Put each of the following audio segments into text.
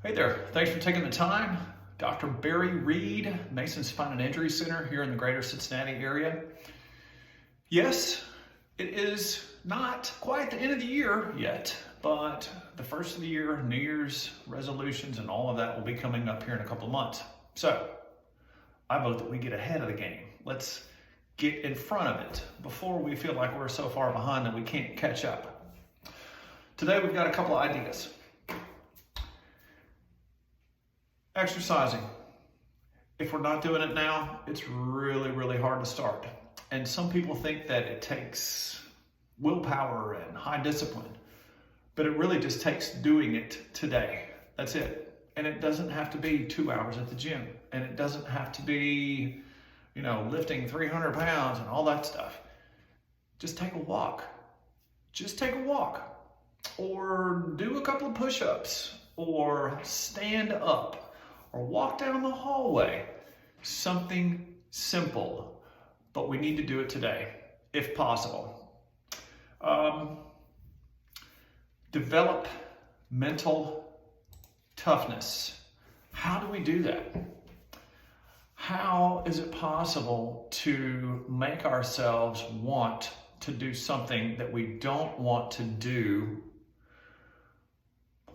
Hey there, thanks for taking the time. Dr. Barry Reid, Mason's Spine and Injury Center here in the greater Cincinnati area. Yes, it is not quite the end of the year yet, but the first of the year, New Year's resolutions and all of that will be coming up here in a couple of months. So I vote that we get ahead of the game. Let's get in front of it before we feel like we're so far behind that we can't catch up. Today we've got a couple of ideas. Exercising. If we're not doing it now, it's really hard to start. And some people think that it takes willpower and high discipline, but it really just takes doing it today. That's it. And it doesn't have to be 2 hours at the gym. And it doesn't have to be, lifting 300 pounds and all that stuff. Just take a walk. Just take a walk. Or do a couple of push-ups. Or stand up. Or walk down the hallway. Something simple, but we need to do it today, if possible. Develop mental toughness. How do we do that? How is it possible to make ourselves want to do something that we don't want to do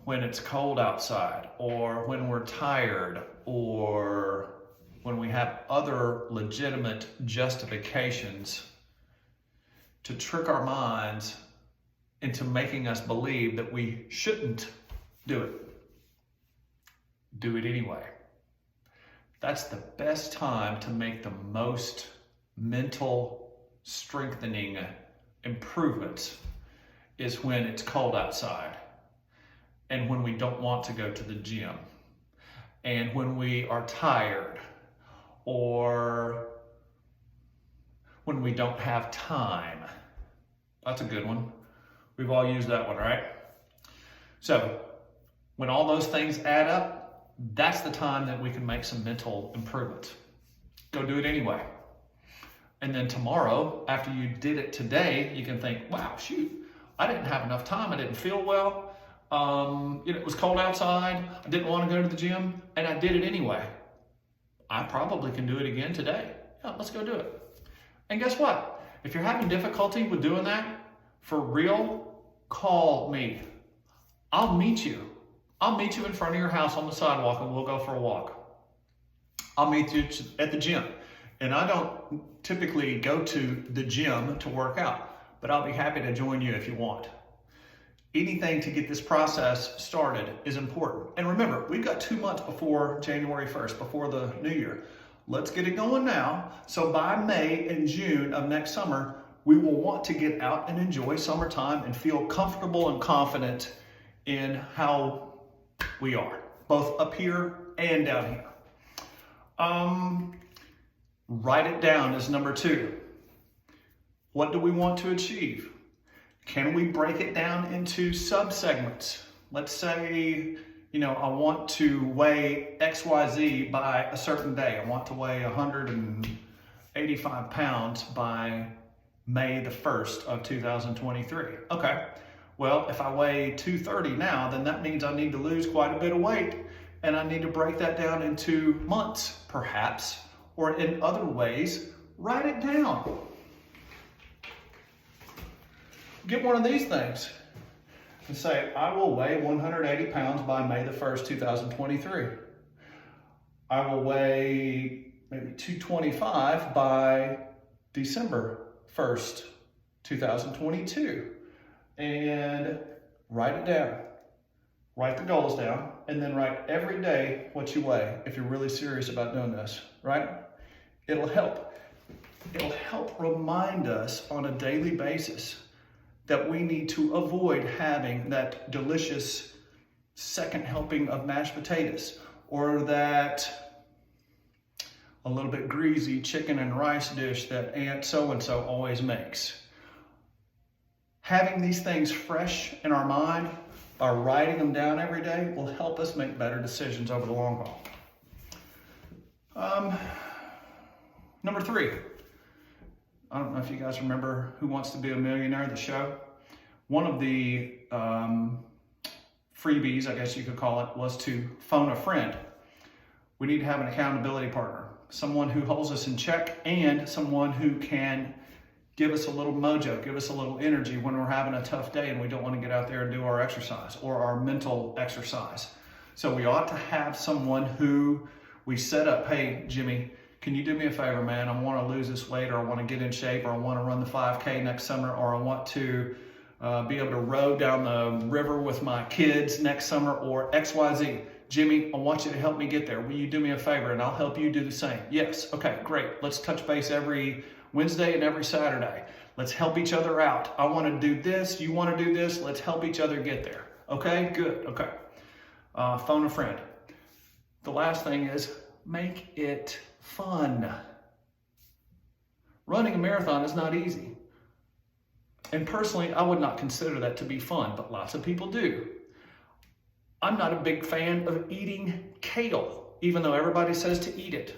when it's cold outside, or when we're tired, or when we have other legitimate justifications to trick our minds into making us believe that we shouldn't do it? Do it anyway. That's the best time to make the most mental strengthening improvements, is when it's cold outside. And when we don't want to go to the gym, and when we are tired, or when we don't have time. That's a good one. We've all used that one, right? So when all those things add up, that's the time that we can make some mental improvements. Go do it anyway. And then tomorrow, after you did it today, you can think, wow, shoot, I didn't have enough time. I didn't feel well. It was cold outside. I didn't want to go to the gym, and I did it anyway. I probably can do it again today. Yeah, let's go do it. And guess what? If you're having difficulty with doing that, for real, call me. I'll meet you. I'll meet you in front of your house on the sidewalk, and we'll go for a walk. I'll meet you at the gym. And I don't typically go to the gym to work out, but I'll be happy to join you if you want. Anything to get this process started is important. And remember, we've got 2 months before January 1st, before the new year. Let's get it going now. So by May and June of next summer, we will want to get out and enjoy summertime and feel comfortable and confident in how we are, both up here and down here. Write it down as number 2. What do we want to achieve? Can we break it down into sub-segments? Let's say, I want to weigh XYZ by a certain day. I want to weigh 185 pounds by May the 1st of 2023. Okay, well, if I weigh 230 now, then that means I need to lose quite a bit of weight, and I need to break that down into months, perhaps, or in other ways. Write it down. Get one of these things and say, I will weigh 180 pounds by May the 1st, 2023. I will weigh maybe 225 by December 1st, 2022. And write it down. Write the goals down, and then write every day what you weigh if you're really serious about doing this, right? It'll help. It'll help remind us on a daily basis that we need to avoid having that delicious second helping of mashed potatoes, or that a little bit greasy chicken and rice dish that Aunt so-and-so always makes. Having these things fresh in our mind by writing them down every day will help us make better decisions over the long haul. Number 3. I don't know if you guys remember Who Wants to Be a Millionaire, the show. One of the freebies, I guess you could call it, was to phone a friend. We need to have an accountability partner, someone who holds us in check and someone who can give us a little mojo, give us a little energy when we're having a tough day and we don't want to get out there and do our exercise or our mental exercise. So we ought to have someone who we set up, hey, Jimmy, can you do me a favor, man? I want to lose this weight, or I want to get in shape, or I want to run the 5K next summer, or I want to be able to row down the river with my kids next summer, or XYZ. Jimmy, I want you to help me get there. Will you do me a favor and I'll help you do the same? Yes. Okay, great. Let's touch base every Wednesday and every Saturday. Let's help each other out. I want to do this. You want to do this. Let's help each other get there. Okay, good. Okay. Phone a friend. The last thing is make it fun. Running a marathon is not easy. And personally, I would not consider that to be fun, but lots of people do. I'm not a big fan of eating kale, even though everybody says to eat it.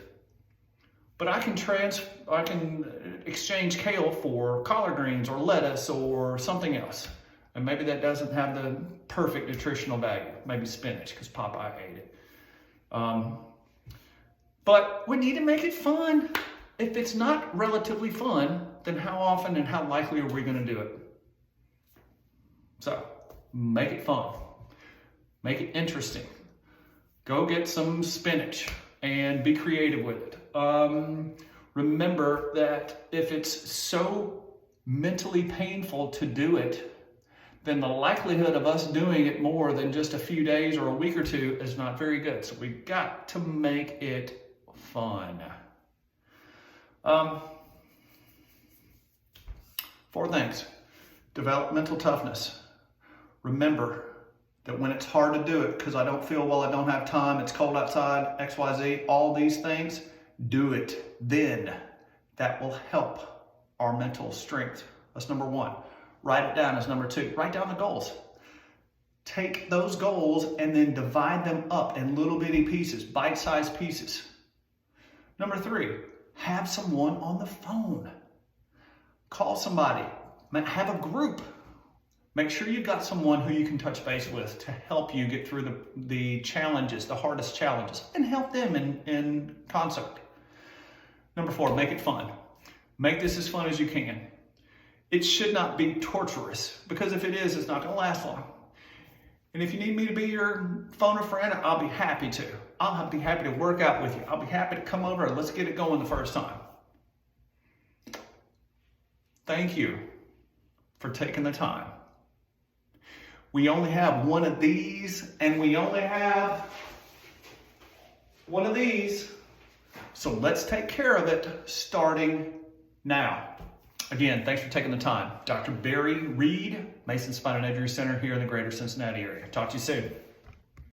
But I can exchange kale for collard greens or lettuce or something else. And maybe that doesn't have the perfect nutritional value. Maybe spinach, because Popeye ate it. But we need to make it fun. If it's not relatively fun, then how often and how likely are we going to do it? So, make it fun. Make it interesting. Go get some spinach and be creative with it. Remember that if it's so mentally painful to do it, then the likelihood of us doing it more than just a few days or a week or two is not very good. So we've got to make it fun. 4 things. Develop mental toughness. Remember that when it's hard to do it, because I don't feel well, I don't have time, it's cold outside, XYZ, all these things, do it then. That will help our mental strength. That's number 1. Write it down as number 2. Write down the goals. Take those goals and then divide them up in little bitty pieces, bite-sized pieces. Number 3, have someone on the phone. Call somebody. Have a group. Make sure you've got someone who you can touch base with to help you get through the challenges, the hardest challenges, and help them in concert. Number 4, make it fun. Make this as fun as you can. It should not be torturous, because if it is, it's not going to last long. And if you need me to be your phone a friend, I'll be happy to. I'll be happy to work out with you. I'll be happy to come over and let's get it going the first time. Thank you for taking the time. We only have one of these, and we only have one of these. So let's take care of it starting now. Again, thanks for taking the time. Dr. Barry Reid, Mason Spine and Injury Center here in the greater Cincinnati area. Talk to you soon.